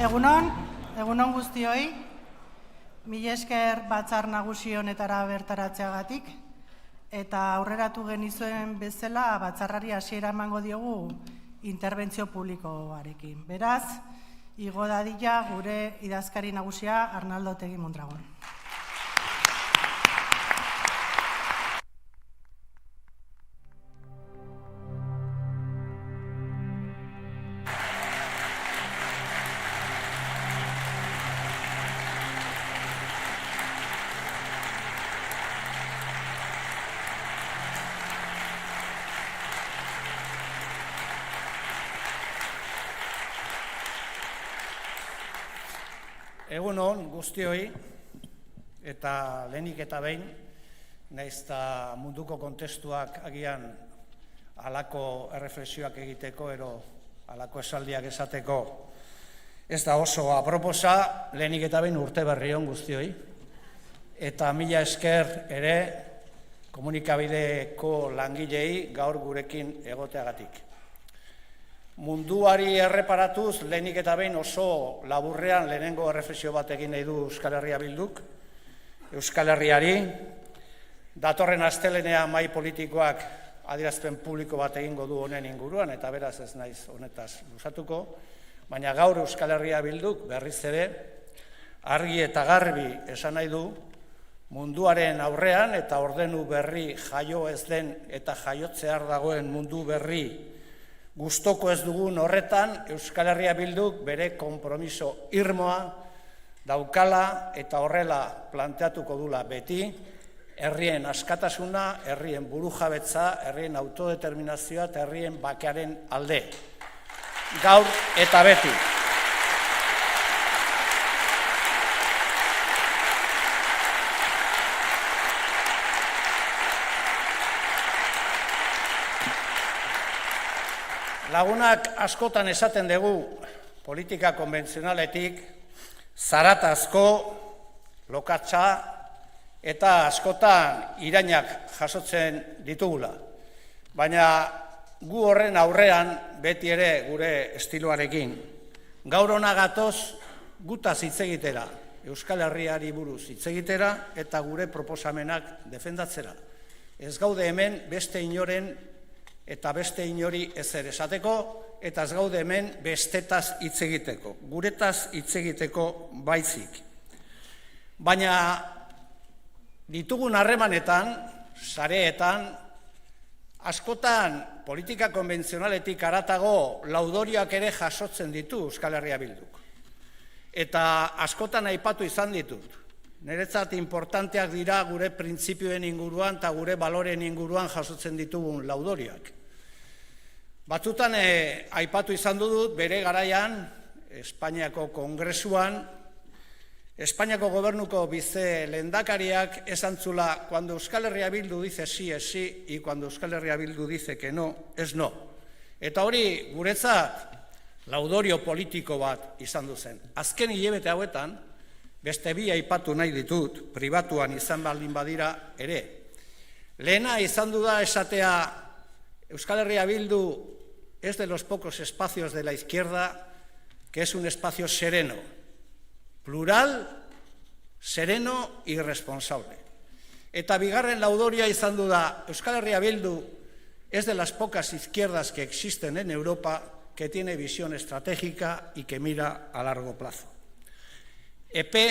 Egunon guztioi, mila esker batzar nagusi honetara bertaratzeagatik, eta aurreratu genizuen bezala batzarrari hasiera emango diogu interbentzio publikoarekin. Beraz, igo dadila gure idazkari nagusia Arnaldo Otegi Mondragon. Egunon guztioi, eta lehenik eta behin, nahiz eta munduko kontestuak agian halako erreflexioak egiteko, ero halako esaldiak esateko ez da oso aproposa, lehenik eta behin urte berri on guztioi, eta mila esker ere komunikabideko langilei gaur gurekin egoteagatik. Munduari erreparatuz, lehenik eta behin oso laburrean lehenengo erreflexio bat egin nahi du Euskal Herria Bilduk. Euskal Herriari, datorren astelenean mahai politikoak adierazpen publiko bat egingo du honen inguruan, eta beraz ez naiz honetaz luzatuko, baina gaur Euskal Herria Bilduk berriz ere, argi eta garbi esan nahi du, munduaren aurrean eta ordenu berri jaio ez den eta jaiotzear dagoen mundu berri gustoko ez dugun horretan, Euskal Herria Bilduk bere konpromiso irmoa daukala eta horrela planteatuko dula beti, herrien askatasuna, herrien burujabetza, herrien autodeterminazioa eta herrien bakearen alde. Gaur eta beti. Lagunak askotan esaten dugu politika konbentzionaletik zaratazko, lokatza eta askotan irainak jasotzen ditugula. Baina gu horren aurrean beti ere gure estiloarekin. Gaur hona gatoz gutaz hitz egitera, Euskal Herriari buruz hitz egitera eta gure proposamenak defendatzera. Ez gaude hemen beste inoren eta beste inori ezer esateko, eta ez gaude hemen bestetaz hitz egiteko, guretaz hitz egiteko baizik. Baina ditugun harremanetan, sareetan, askotan politika konbentzionaletik haratago laudorioak ere jasotzen ditu Euskal Herria Bilduk. Eta askotan aipatu izan ditut. Niretzat importanteak dira gure printzipioen inguruan eta gure baloren inguruan jasotzen ditugun laudorioak. Batzutan aipatu izan dut bere garaian Espainiako Kongresuan, Espainiako gobernuko vice lehendakariak esan zula, cuando Euskal Herria Bildu dice sí es sí, y cuando Euskal Herria Bildu dice que no, es no. Eta hori guretzat laudorio politiko bat izan duzen. Azken hilabete hauetan, beste bi aipatu nahi ditut, pribatuan izan baldin badira ere. Lehena izan du da esatea Euskal Herria Bildu es de los pocos espacios de la izquierda que es un espacio sereno, plural, sereno y responsable. Eta bigarren laudoria izan du da Euskal Herria Bildu es de las pocas izquierdas que existen en Europa que tiene visión estratégica y que mira a largo plazo. Epe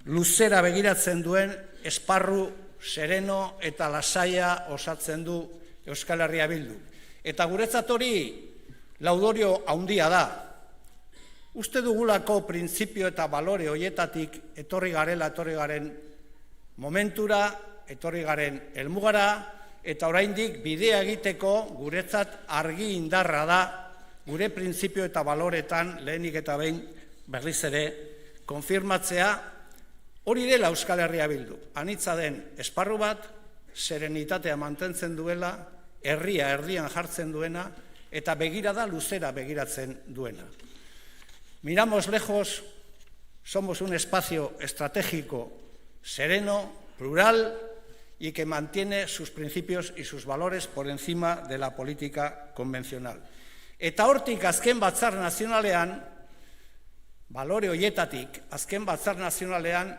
luzera begiratzen duen esparru sereno eta lasaia osatzen du Euskal Herria Bildu. Eta guretzat hori laudorio handia da. Uste dugulako printzipio eta balore hoietatik etorri garen momentura, etorri garen helmugara, eta oraindik bidea egiteko guretzat argi indarra da gure printzipio eta baloretan lehenik eta behin berriz ere, konfirmatzea, hori dela Euskal Herria Bildu. Anitza den esparru bat, serenitatea mantentzen duela, herria erdian jartzen duena, eta begirada luzera begiratzen duena. Miramos lejos, somos un espacio estratégico, sereno, plural, y que mantiene sus principios y sus valores por encima de la política convencional. Eta hortik azken batzar nazionalean, balore hoietatik, azken batzar nazionalean,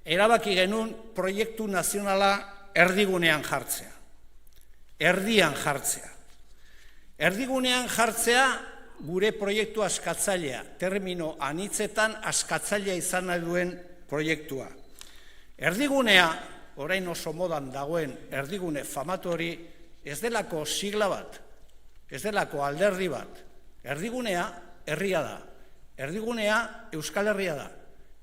erabaki genuen proiektu nazionala erdigunean jartzea. Erdian jartzea. Erdigunean jartzea gure proiektu askatzailea, termino anitzetan askatzailea izan nahi duen proiektua. Erdigunea, orain oso modan dagoen erdigune famatu hori, ez delako sigla bat, ez delako alderdi bat. Erdigunea herria da. Erdigunea Euskal Herria da.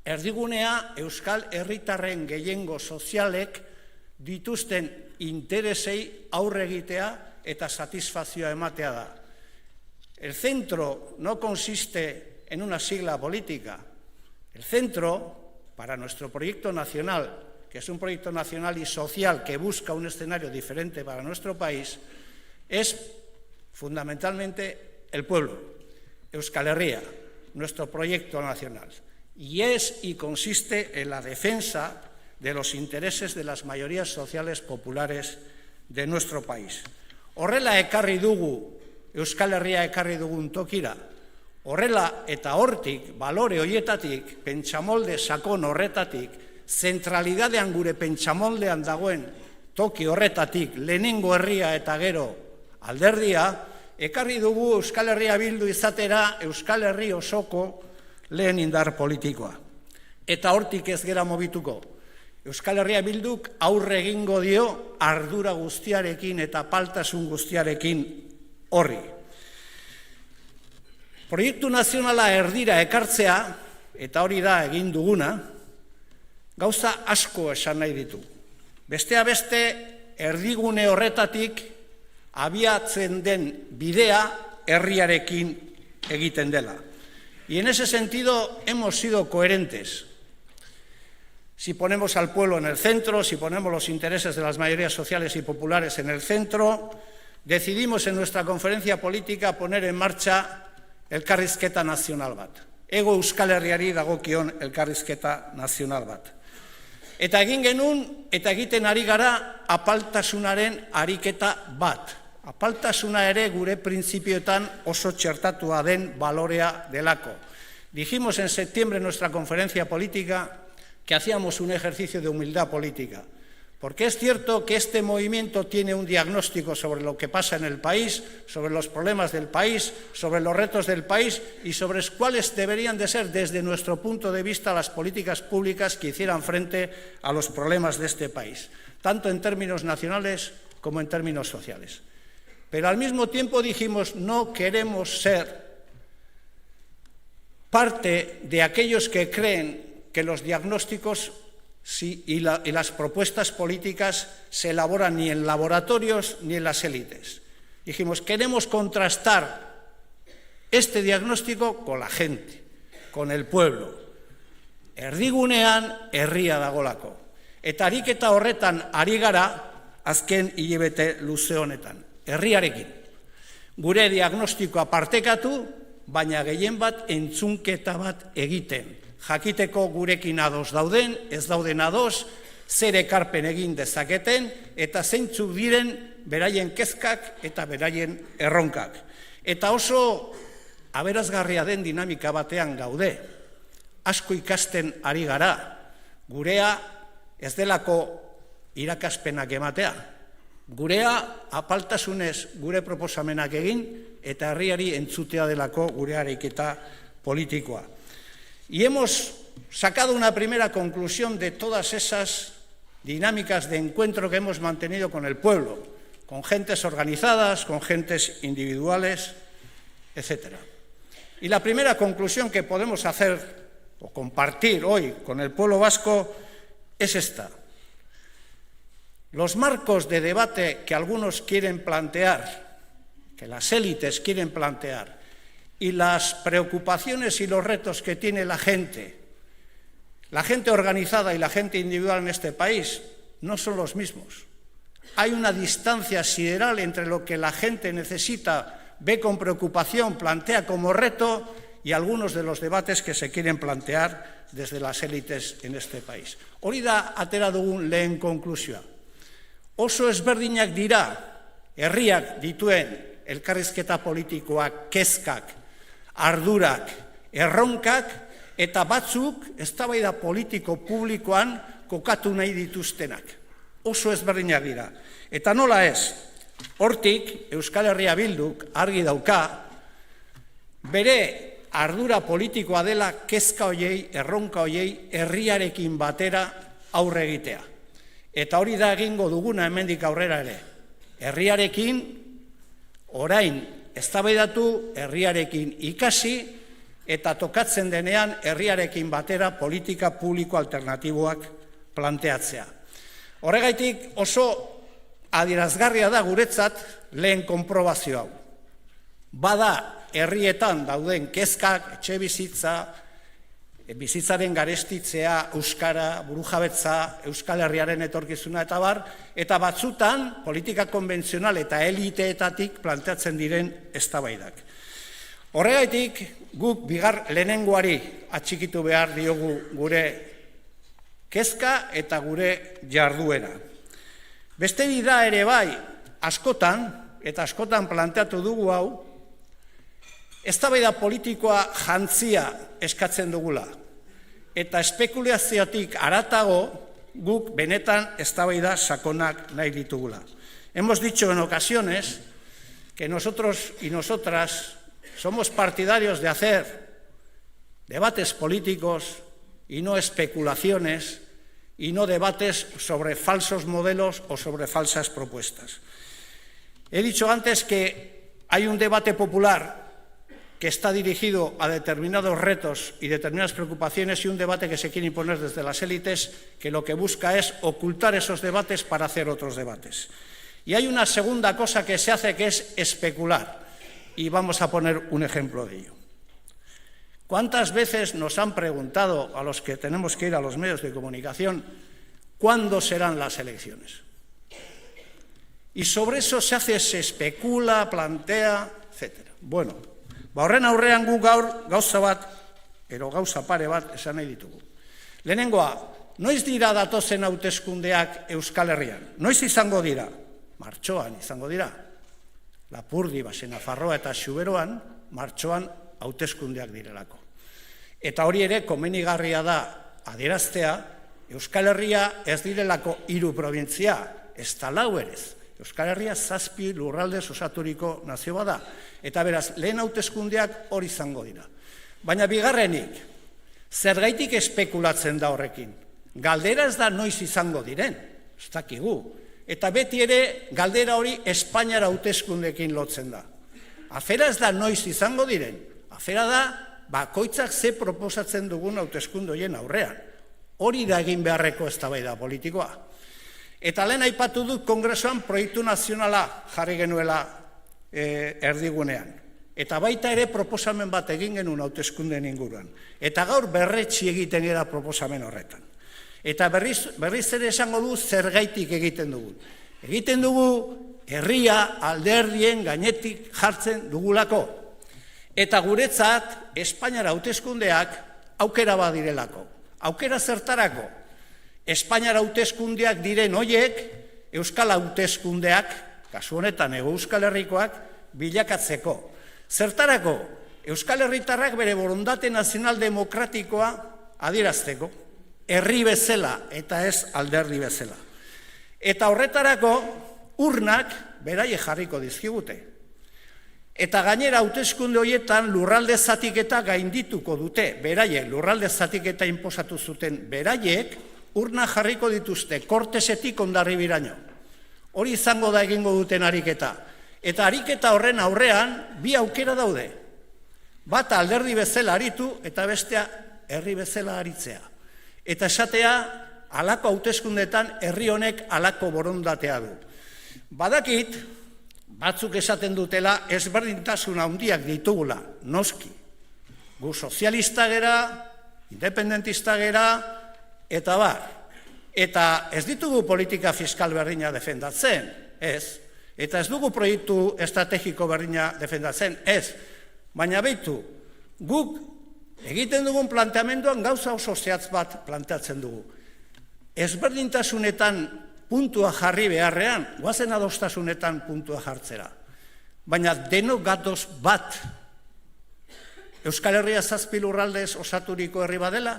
Erdigunea Euskal Herritarren gehiengo sozialek dituzten interesei aurre egitea eta satisfazioa ematea da. El centro no consiste en una sigla política. El centro, para nuestro proyecto nacional, que es un proyecto nacional y social que busca un escenario diferente para nuestro país, es fundamentalmente el pueblo, Euskal Herria, nuestro proyecto nacional. Y es y consiste en la defensa de los intereses de las mayorías sociales populares de nuestro país. Horrela ekarri dugu, Euskal Herria ekarri dugun tokira, horrela eta hortik, balore hoietatik, pentsamolde sakon horretatik, zentralidadean gure pentsamoldean dagoen toki horretatik, lehenengo herria eta gero alderdia, ekarri dugu Euskal Herria bildu izatera Euskal Herri osoko lehen indar politikoa. Eta hortik ez gera mobituko. Euskal Herria bilduk aurre egingo dio ardura guztiarekin eta paltasun guztiarekin horri. Proiektu nazionala erdira ekartzea, eta hori da egin duguna, gauza asko esan nahi ditu. Besteak beste, erdigune horretatik abiatzen den bidea herriarekin egiten dela. Y en ese sentido hemos sido coherentes. Si ponemos al pueblo en el centro, si ponemos los intereses de las mayorías sociales y populares en el centro, decidimos en nuestra conferencia política poner en marcha elkarrizketa nazional bat. Ego Euskal Herriari dagokion elkarrizketa nazional bat. Eta egin genuen, eta egiten ari gara apaltasunaren ariketa bat. Apaltasuna ere gure printzipioetan oso txertatua den balorea delako. Dijimos en septiembre en nuestra conferencia política que hacíamos un ejercicio de humildad política, porque es cierto que este movimiento tiene un diagnóstico sobre lo que pasa en el país, sobre los problemas del país, sobre los retos del país y sobre cuáles deberían de ser, desde nuestro punto de vista, las políticas públicas que hicieran frente a los problemas de este país, tanto en términos nacionales como en términos sociales. Pero al mismo tiempo dijimos, no queremos ser parte de aquellos que creen que los diagnósticos y las propuestas políticas se elaboran ni en laboratorios ni en las élites. Dijimos, queremos contrastar este diagnóstico con la gente, con el pueblo. Erdigunean herria dagolako. Eta ariketa horretan ari gara azken hilabete luze honetan. Herriarekin. Gure diagnostikoa partekatu, baina gehien bat entzunketa bat egiten. Jakiteko gurekin ados dauden, ez dauden ados, zer ekarpen egin dezaketen, eta zeintzuk diren beraien kezkak eta beraien erronkak. Eta oso aberazgarria den dinamika batean gaude. Asko ikasten ari gara, gurea ez delako irakaspenak ematea. Gurea apaltasunez gure proposamenak egin eta herriari entzutea delako gure ariketa politikoa. Y hemos sacado una primera conclusión de todas esas dinámicas de encuentro que hemos mantenido con el pueblo, con gentes organizadas, con gentes individuales, etc. Y la primera conclusión que podemos hacer o compartir hoy con el pueblo vasco es esta. Los marcos de debate que algunos quieren plantear, que las élites quieren plantear, y las preocupaciones y los retos que tiene la gente organizada y la gente individual en este país, no son los mismos. Hay una distancia sideral entre lo que la gente necesita, ve con preocupación, plantea como reto, y algunos de los debates que se quieren plantear desde las élites en este país. Hori da atera dugun lehen konklusioa. Oso ezberdinak dira herriak dituen elkarrizketa politikoak, kezkak, ardurak, erronkak, eta batzuk eztabaida politiko publikoan kokatu nahi dituztenak. Oso ezberdinak dira. Eta nola ez, hortik Euskal Herria Bilduk argi dauka, bere ardura politikoa dela kezka hoiei, erronka hoiei, herriarekin batera aurre egitea. Eta hori da egingo duguna hemendik aurrera ere. Herriarekin, orain eztabaidatu, herriarekin ikasi, eta tokatzen denean herriarekin batera politika publiko alternatiboak planteatzea. Horregaitik oso adierazgarria da guretzat lehen konprobazio hau. Bada herrietan dauden kezkak, etxebizitza, bizitzaren garestitzea, euskara, burujabetza, Euskal Herriaren etorkizuna eta bar, eta batzutan politika konbentzional eta eliteetatik planteatzen diren eztabaidak. Horregaitik guk lehenengoari atxikitu behar diogu gure kezka eta gure jarduera. Beste bida ere bai, askotan, eta askotan planteatu dugu hau, eztabaida politikoa jantzia eskatzen dugula. Eta espekulaziotik haratago guk benetan eztabaida sakonak nahi ditugula. Hemos dicho en ocasiones que nosotros y nosotras somos partidarios de hacer debates políticos y no especulaciones y no debates sobre falsos modelos o sobre falsas propuestas. He dicho antes que hay un debate popular que está dirigido a determinados retos y determinadas preocupaciones y un debate que se quiere imponer desde las élites que lo que busca es ocultar esos debates para hacer otros debates. Y hay una segunda cosa que se hace que es especular. Y vamos a poner un ejemplo de ello. ¿Cuántas veces nos han preguntado a los que tenemos que ir a los medios de comunicación cuándo serán las elecciones? Y sobre eso se especula, plantea, etc. Bueno, horren aurrean gu gaur gauza bat, ero gauza pare bat esan nahi ditugu. Lehenengoa, noiz dira datozen hauteskundeak Euskal Herrian? Noiz izango dira? Martxoan izango dira. Lapurdi, Nafarroa eta Xuberoan, martxoan hauteskundeak direlako. Eta hori ere, komenigarria da adieraztea, Euskal Herria ez direlako 3 probintzia, ez da 4 erez. Euskal Herria 7 lurraldez osaturiko nazio bada. Eta beraz, lehen hauteskundeak hori izango dira. Baina bigarrenik, zergaitik espekulatzen da horrekin? Galdera ez da noiz izango diren, ez dakigu. Eta beti ere galdera hori Espainiara hauteskundeekin lotzen da. Afera ez da noiz izango diren, afera da bakoitzak ze proposatzen dugun hauteskunde horien aurrean. Hori da egin beharreko eztabaida politikoa. Eta lehen aipatu dut Kongresuan proiektu nazionala jarri genuela erdigunean. Eta baita ere proposamen bat egin genuen hauteskundeen inguruan. Eta gaur berretsi egiten gara proposamen horretan. Eta berriz ere esango du zergaitik egiten dugu. Egiten dugu herria alderdien gainetik jartzen dugulako. Eta guretzat Espainiara hauteskundeak aukera badirelako. Aukera zertarako? Espainiara hauteskundeak diren hoiek Euskal hauteskundeak, kasu honetan Euskal Herrikoak, bilakatzeko. Zertarako? Euskal Herritarrak bere borondate nazional demokratikoa adierazteko. Herri bezala eta ez alderdi bezala. Eta horretarako urnak beraie jarriko dizkigute. Eta gainera hauteskunde horietan lurralde zatiketa gaindituko dute. Beraiek lurralde zatiketa inposatu zuten beraiek urna jarriko dituzte Kortesetik Hondarribiraino. Hori izango da egingo duten ariketa. Eta ariketa horren aurrean bi aukera daude. Bata alderdi bezala aritu eta bestea herri bezala aritzea. Eta esatea, halako hauteskundeetan herri honek halako borondatea du. Badakit, batzuk esaten dutela ezberdintasun handiak ditugula, noski. Gu sozialista gera, independentista gera, eta bar. Eta ez ditugu politika fiskal berdina defendatzen, ez. Eta ez dugu proiektu estrategiko berdina defendatzen, ez. Baina behitu, guk egiten dugun planteamenduan gauza oso zehatz bat planteatzen dugu. Ezberdintasunetan puntua jarri beharrean, goazen adostasunetan puntua jartzera. Baina denok gatoz bat. Euskal Herria 7 lurraldez osaturiko herri badela?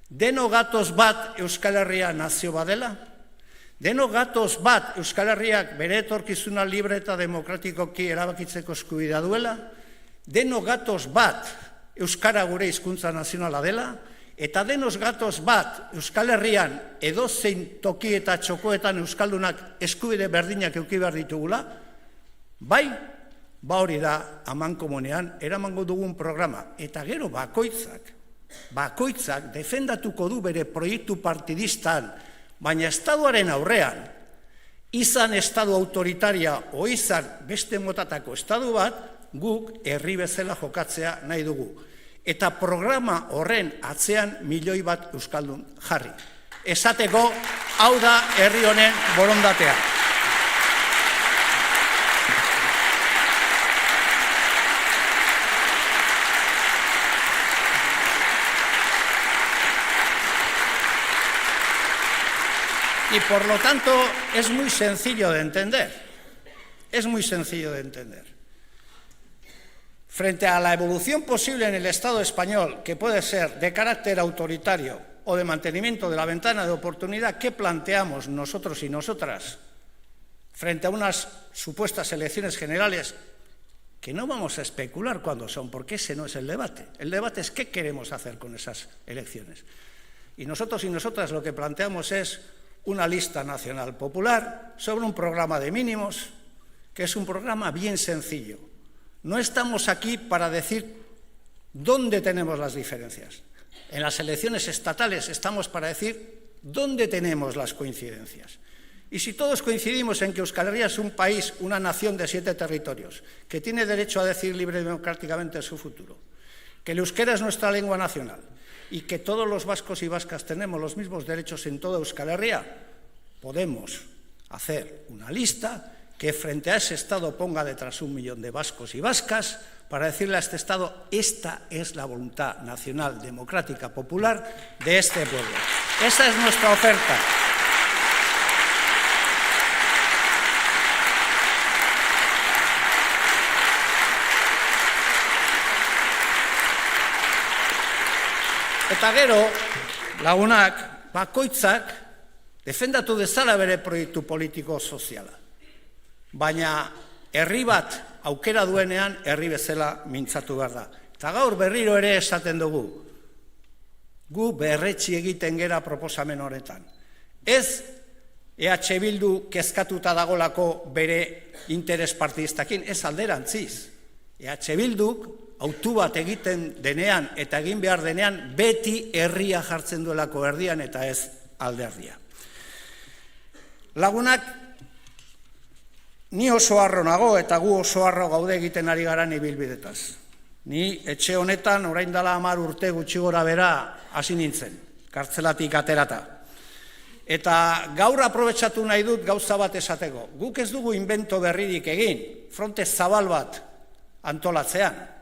Deno gatoz bat Euskal Herria nazio badela? Deno gatoz bat Euskal Herriak bere etorkizuna libre eta demokratikoki erabakitzeko eskubidea duela? Deno gatoz bat Euskara gure hizkuntza nazionala dela? Eta denoz gatoz bat Euskal Herrian edozein toki eta txokoetan euskaldunak eskubide berdinak eduki behar ditugula? Bai, hori da amankomunean eramango dugun programa. Eta gero bakoitzak defendatuko du bere proiektu partidistan, baina estaduaren aurrean, izan estadu autoritaria o izan beste motatako estadu bat, guk herri bezala jokatzea nahi dugu. Eta programa horren atzean 1.000.000 bat euskaldun jarri. Esateko, hau da herri honen borondatea. Y por lo tanto es muy sencillo de entender. Es muy sencillo de entender. Frente a la evolución posible en el Estado español, que puede ser de carácter autoritario o de mantenimiento de la ventana de oportunidad, ¿qué planteamos nosotros y nosotras frente a unas supuestas elecciones generales que no vamos a especular cuándo son, porque ese no es el debate? El debate es qué queremos hacer con esas elecciones. Y nosotros y nosotras lo que planteamos es una lista nacional popular sobre un programa de mínimos, que es un programa bien sencillo. No estamos aquí para decir dónde tenemos las diferencias. En las elecciones estatales estamos para decir dónde tenemos las coincidencias. Y si todos coincidimos en que Euskal Herria es un país, una nación de 7 territorios, que tiene derecho a decidir libre y democráticamente su futuro, que el euskera es nuestra lengua nacional y que todos los vascos y vascas tenemos los mismos derechos en toda Euskal Herria, podemos hacer una lista que frente a ese Estado ponga detrás 1 millón de vascos y vascas para decirle a este Estado: esta es la voluntad nacional, democrática, popular de este pueblo. Esa es nuestra oferta. Eta gero, lagunak, bakoitzak defendatu dezala bere proiektu politiko soziala. Baina herri bat aukera duenean herri bezala mintzatu behar da. Eta gaur berriro ere esaten dugu, gu berretsi egiten gera proposamen horretan. Ez EH Bildu kezkatuta dagolako bere interes partidistakin, ez alderantziz. EH Bilduk autu bat egiten denean eta egin behar denean beti herria jartzen duelako erdian eta ez alderdia. Lagunak, ni oso harro nago eta gu oso harro gaude egiten ari garan ibilbidetaz. Ni etxe honetan orain dela 10 urte gutxi gora bera hasi nintzen, kartzelatik aterata. Eta gaur aprobetxatu nahi dut gauza bat esateko. Guk ez dugu invento berririk egin, fronte zabal bat antolatzean.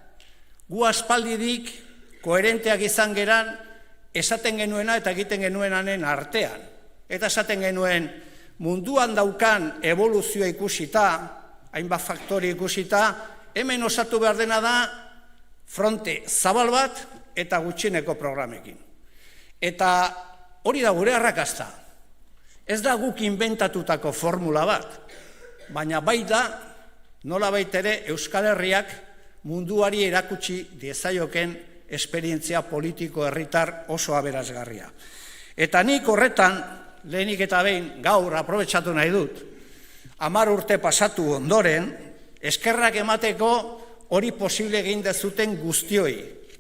Gu aspaldidik koherenteak izan geran esaten genuena eta egiten genuenanen artean. Eta esaten genuen munduan daukan evoluzioa ikusita, hainbat faktore ikusita, hemen osatu behar dena da fronte zabal bat eta gutxieneko programekin. Eta hori da gure arrakasta. Ez da guk inventatutako formula bat, baina bai da nolabait ere Euskal Herriak munduari erakutsi diezaioken esperientzia politiko herritar oso aberasgarria. Eta nik horretan, lehenik eta behin gaur aprobetxatu nahi dut, 10 urte pasatu ondoren, eskerrak emateko hori posible egin dezuten guztioi,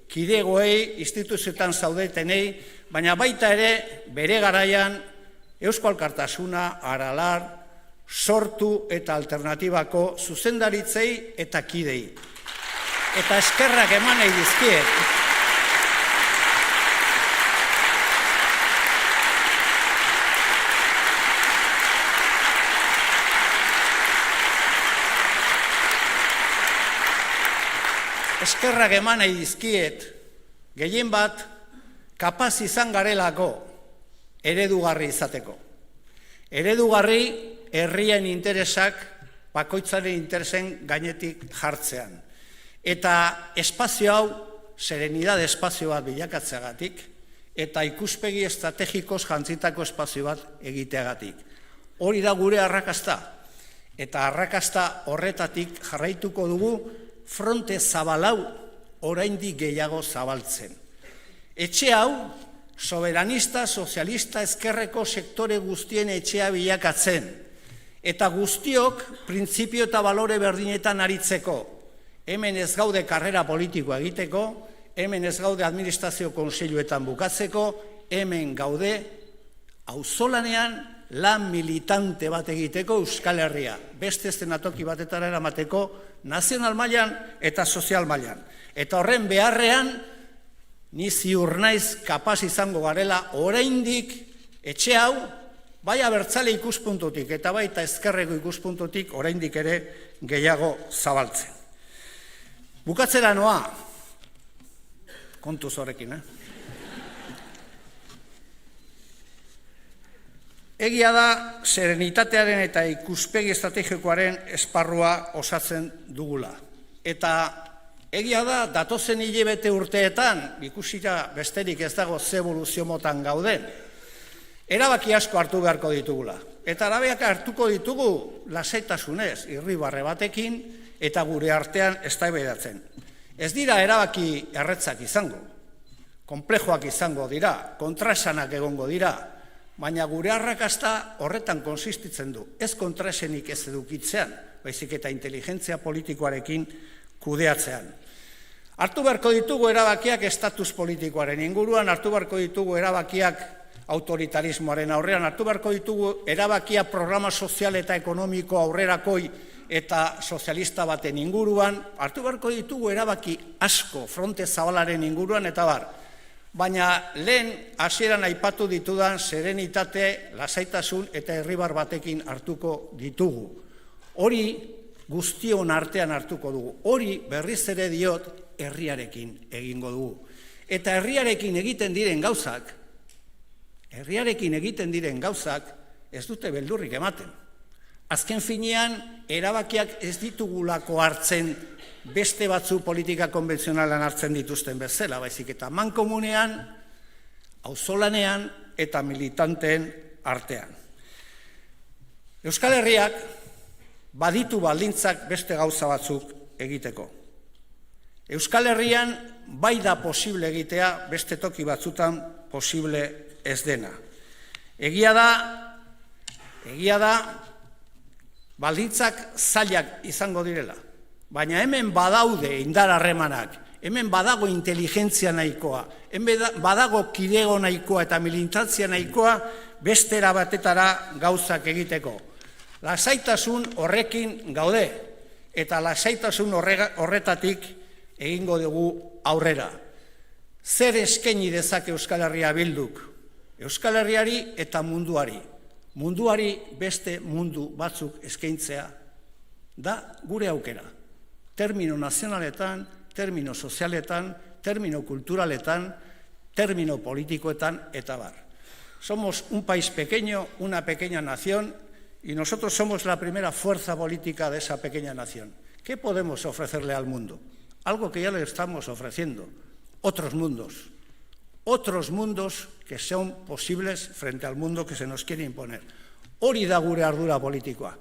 kidegoei, instituzioetan zaudetenei, baina baita ere bere garaian Eusko Alkartasuna, Aralar, Sortu eta Alternatibako zuzendaritzei eta kidei. Eta eskerrak eman nahi dizkiet. Eskerrak eman nahi dizkiet, gehien bat, kapaz izan garelako eredugarri izateko. Eredugarri herrien interesak bakoitzaren interesen gainetik jartzean. eta espazio hau serenidade espazio bat bilakatzeagatik eta ikuspegi estrategikoz jantzitako espazio bat egiteagatik. Hori da gure arrakasta, eta arrakasta horretatik jarraituko dugu fronte zabalau oraindik gehiago zabaltzen. Etxe hau, soberanista, sozialista, ezkerreko sektore guztien etxea bilakatzen, eta guztiok printzipio eta balore berdinetan aritzeko. Hemen ez gaude karrera politikoa egiteko, hemen ez gaude administrazio kontseiluetan bukatzeko, hemen gaude auzolanean lan militante bat egiteko Euskal Herria, beste eszenatoki batetara eramateko nazional mailan eta sozial mailan. Eta horren beharrean, ni ziur naiz kapaz izango garela oraindik etxe hau, bai abertzale ikuspuntutik eta baita ezkerreko ikuspuntutik oraindik ere gehiago zabaltzen. Bukatzera noa, kontuz horrekin, Egia da, serenitatearen eta ikuspegi estrategikoaren esparrua osatzen dugula. Eta egia da, datozen hilabete urteetan, ikusita besterik ez dago ze eboluzio motan gauden, erabaki asko hartu beharko ditugula. Eta erabakiak hartuko ditugu lasaitasunez, irribarre batekin, eta gure artean eztabaidatzen. Ez dira erabaki erretzak izango, konplexoak izango dira, kontraesanak egongo dira, baina gure arrakasta horretan konsistitzen du. Ez kontraesenik ez edukitzean, baizik eta inteligentzia politikoarekin kudeatzean. Hartu beharko ditugu erabakiak estatus politikoaren inguruan, hartu beharko ditugu erabakiak autoritarismoaren aurrean, hartu beharko ditugu erabakia programa sozial eta ekonomiko aurrerakoi eta sozialista baten inguruan, hartu beharko ditugu erabaki asko fronte zabalaren inguruan eta bar. Baina lehen hasieran aipatu ditudan serenitate, lasaitasun eta irribar batekin hartuko ditugu. Hori guztion artean hartuko dugu. Hori berriz ere diot herriarekin egingo dugu. Eta herriarekin egiten diren gauzak ez dute beldurrik ematen. Azken finean, erabakiak ez ditugulako hartzen beste batzu politika konbentzionalan hartzen dituzten bezala, baizik eta mankomunean, auzolanean eta militanteen artean. Euskal Herriak baditu baldintzak beste gauza batzuk egiteko. Euskal Herrian bai da posible egitea beste toki batzutan posible ez dena. Egia da, baldintzak zailak izango direla. Baina hemen badaude indar harremanak, hemen badago inteligentzia nahikoa, hemen badago kidego nahikoa eta militantzia nahikoa beste erabatetara gauzak egiteko. Lasaitasun horrekin gaude, eta lasaitasun horretatik egingo dugu aurrera. Zer eskaini dezake Euskal Herria Bilduk? Euskal Herriari eta munduari. Munduari beste mundu batzuk eskaintzea da gure aukera. Termino nazionaletan, termino sozialetan, termino kulturaletan, termino politikoetan eta bar. Somos un país pequeño, una pequeña nación, y nosotros somos la primera fuerza política de esa pequeña nación. ¿Qué podemos ofrecerle al mundo? Algo que ya le estamos ofreciendo. Otros mundos que son posibles frente al mundo que se nos quiere imponer. Hori da gure ardura politikoa.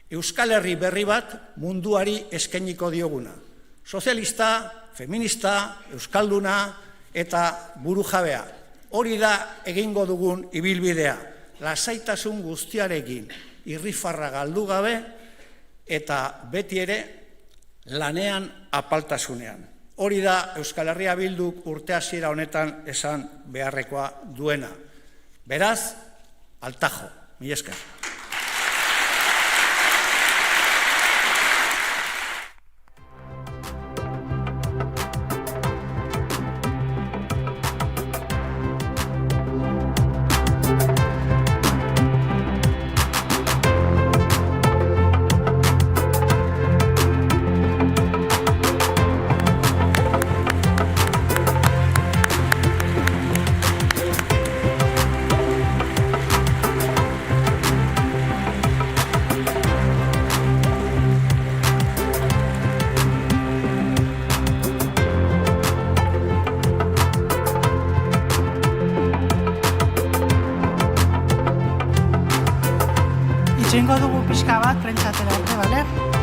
Euskal Herri berri bat munduari eskainiko dioguna. Sozialista, feminista, euskalduna eta burujabea. Hori da egingo dugun ibilbidea. Lasaitasun guztiarekin irrifarra galdu gabe eta beti ere lanean apaltasunean. Hori da Euskal Herria Bilduk urte hasiera honetan esan beharrekoa duena. Beraz, altajo. Mila esker. dugu pixka bat, prentsatera arte, bale?